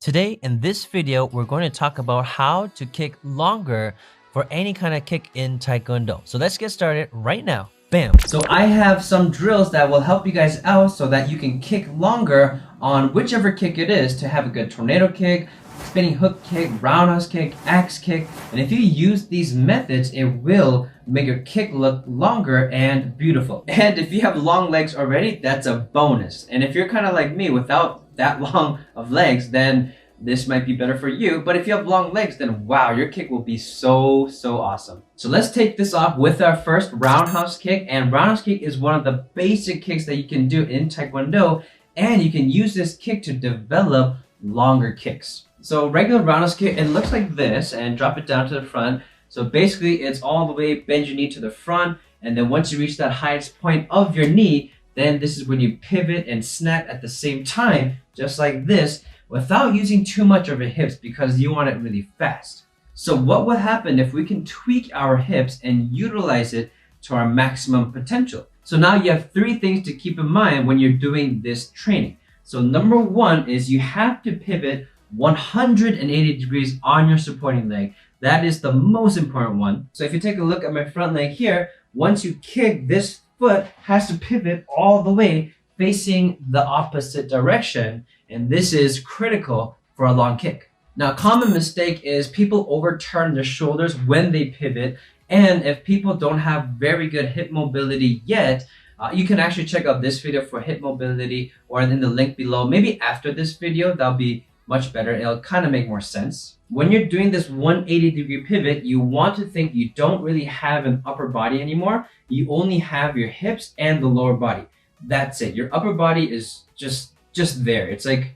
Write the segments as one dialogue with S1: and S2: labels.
S1: Today in this video, we're going to talk about how to kick longer for any kind of kick in Taekwondo. So let's get started right now. Bam! So I have some drills that will help you guys out so that you can kick longer on whichever kick it is to have a good tornado kick, spinning hook kick, roundhouse kick, axe kick. And if you use these methods, it will make your kick look longer and beautiful. And if you have long legs already, that's a bonus. And if you're kind of like me without that long of legs, then this might be better for you. But if you have long legs, then wow, your kick will be so awesome. So let's take this off with our first roundhouse kick. And roundhouse kick is one of the basic kicks that you can do in Taekwondo, and you can use this kick to develop longer kicks. So regular roundhouse kick, it looks like this, and drop it down to the front. So basically it's all the way, bend your knee to the front, and then once you reach that highest point of your knee, then this is when you pivot and snap at the same time, just like this, without using too much of your hips because you want it really fast. So what would happen if we can tweak our hips and utilize it to our maximum potential? So now you have three things to keep in mind when you're doing this training. So number one is you have to pivot 180 degrees on your supporting leg. That is the most important one. So if you take a look at my front leg here, once you kick, this foot has to pivot all the way facing the opposite direction, and this is critical for a long kick. Now, a common mistake is people overturn their shoulders when they pivot, and if people don't have very good hip mobility yet, you can actually check out this video for hip mobility, or in the link below. Maybe after this video, that'll be much better. It'll kind of make more sense. When you're doing this 180-degree pivot, you want to think you don't really have an upper body anymore. You only have your hips and the lower body. That's it. Your upper body is just there. It's like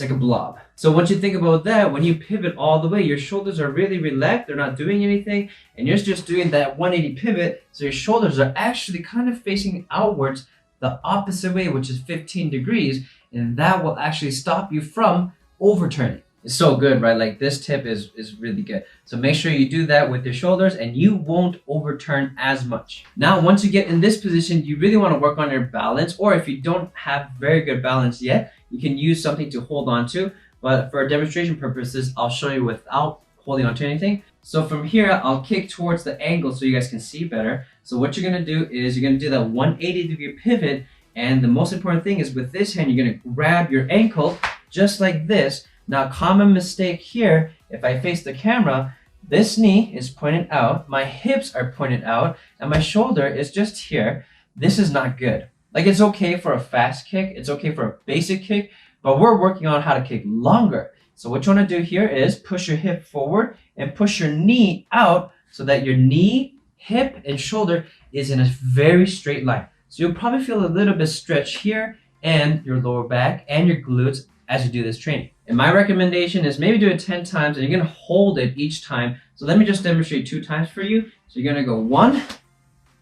S1: a blob. So once you think about that, when you pivot all the way, your shoulders are really relaxed. They're not doing anything, and you're just doing that 180 pivot. So your shoulders are actually kind of facing outwards the opposite way, which is 15 degrees, and that will actually stop you from overturning. It's so good, right? Like this tip is really good. So make sure you do that with your shoulders and you won't overturn as much. Now, once you get in this position, you really want to work on your balance, or if you don't have very good balance yet, you can use something to hold on to. But for demonstration purposes, I'll show you without holding on to anything. So from here, I'll kick towards the angle so you guys can see better. So what you're going to do is you're going to do that 180-degree pivot. And the most important thing is with this hand, you're going to grab your ankle just like this. Now, common mistake here, if I face the camera, this knee is pointed out, my hips are pointed out, and my shoulder is just here. This is not good. Like, it's okay for a fast kick, it's okay for a basic kick, but we're working on how to kick longer. So what you want to do here is push your hip forward and push your knee out so that your knee, hip, and shoulder is in a very straight line. So you'll probably feel a little bit stretch here and your lower back and your glutes as you do this training. And my recommendation is maybe do it 10 times, and you're gonna hold it each time. So let me just demonstrate 2 times for you. So you're gonna go 1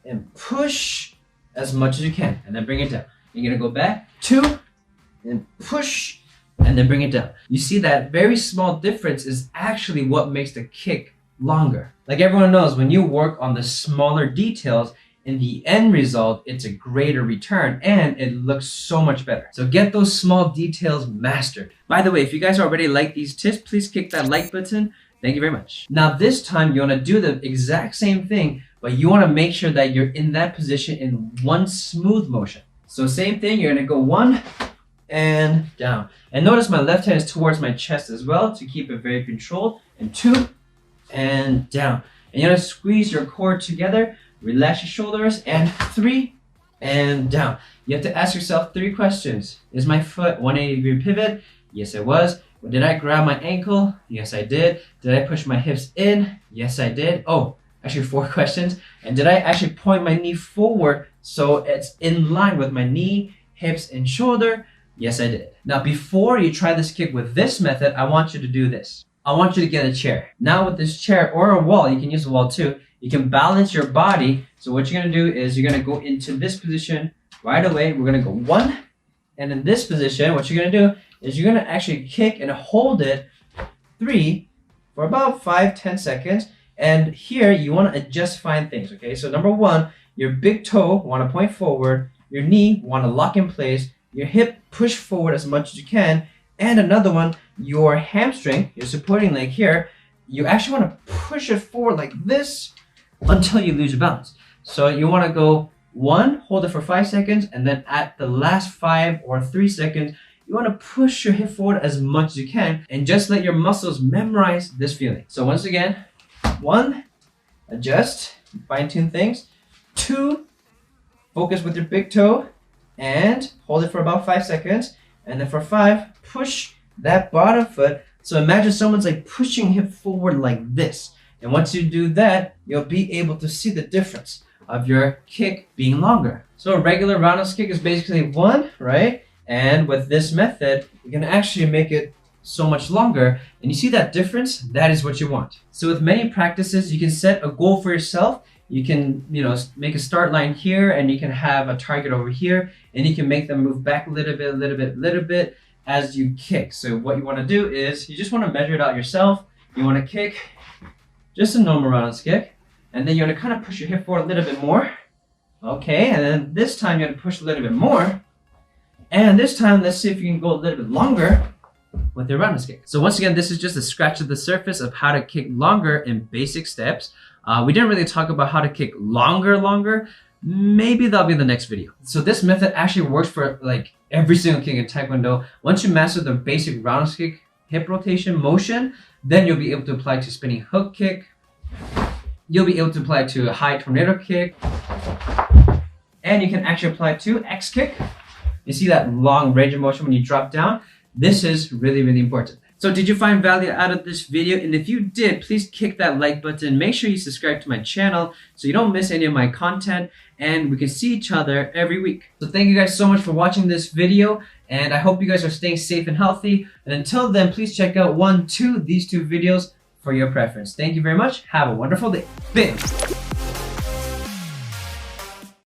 S1: and push as much as you can, and then bring it down. You're gonna go back 2 and push, and then bring it down. You see that very small difference is actually what makes the kick longer. Like everyone knows, when you work on the smaller details, in the end result, it's a greater return and it looks so much better. So get those small details mastered. By the way, if you guys already like these tips, please click that like button. Thank you very much. Now this time you want to do the exact same thing, but you want to make sure that you're in that position in one smooth motion. So same thing, you're going to go 1 and down. And notice my left hand is towards my chest as well to keep it very controlled. And 2 and down. And you're going to squeeze your core together. Relax your shoulders, and 3 and down. You have to ask yourself 3 questions. Is my foot 180-degree pivot? Yes, it was. Did I grab my ankle? Yes, I did. Did I push my hips in? Yes, I did. Oh, actually 4 questions. And did I actually point my knee forward so it's in line with my knee, hips, and shoulder? Yes, I did. Now, before you try this kick with this method, I want you to do this. I want you to get a chair. Now with this chair or a wall, you can use a wall too, you can balance your body. So what you're gonna do is you're gonna go into this position right away. We're gonna go 1, and in this position, what you're gonna do is you're gonna actually kick and hold it 3 for about 5-10 seconds. And here you wanna adjust fine things, okay? So number 1, your big toe wanna point forward, your knee wanna lock in place, your hip push forward as much as you can, And another one, your hamstring, your supporting leg here, you actually want to push it forward like this until you lose your balance. So you want to go 1, hold it for 5 seconds, and then at the last 5 or 3 seconds, you want to push your hip forward as much as you can and just let your muscles memorize this feeling. So once again, 1, adjust, fine-tune things. 2, focus with your big toe and hold it for about 5 seconds. And then for 5, push that bottom foot. So imagine someone's like pushing hip forward like this. And once you do that, you'll be able to see the difference of your kick being longer. So a regular roundhouse kick is basically 1, right? And with this method, you can actually make it so much longer. And you see that difference? That is what you want. So with many practices, you can set a goal for yourself. You can, make a start line here, and you can have a target over here, and you can make them move back a little bit as you kick. So what you want to do is you just want to measure it out yourself. You want to kick just a normal roundhouse kick, and then you want to kind of push your hip forward a little bit more. Okay, and then this time you want to push a little bit more. And this time, let's see if you can go a little bit longer with your roundhouse kick. So once again, this is just a scratch of the surface of how to kick longer in basic steps. We didn't really talk about how to kick longer. Maybe that'll be the next video. So this method actually works for like every single kick in Taekwondo. Once you master the basic roundhouse kick, hip rotation motion, then you'll be able to apply to spinning hook kick. You'll be able to apply to a high tornado kick. And you can actually apply to X kick. You see that long range of motion when you drop down? This is really, really important. So did you find value out of this video? And if you did, please kick that like button. Make sure you subscribe to my channel so you don't miss any of my content, and we can see each other every week. So thank you guys so much for watching this video, and I hope you guys are staying safe and healthy. And until then, please check out these two videos for your preference. Thank you very much. Have a wonderful day. Bam!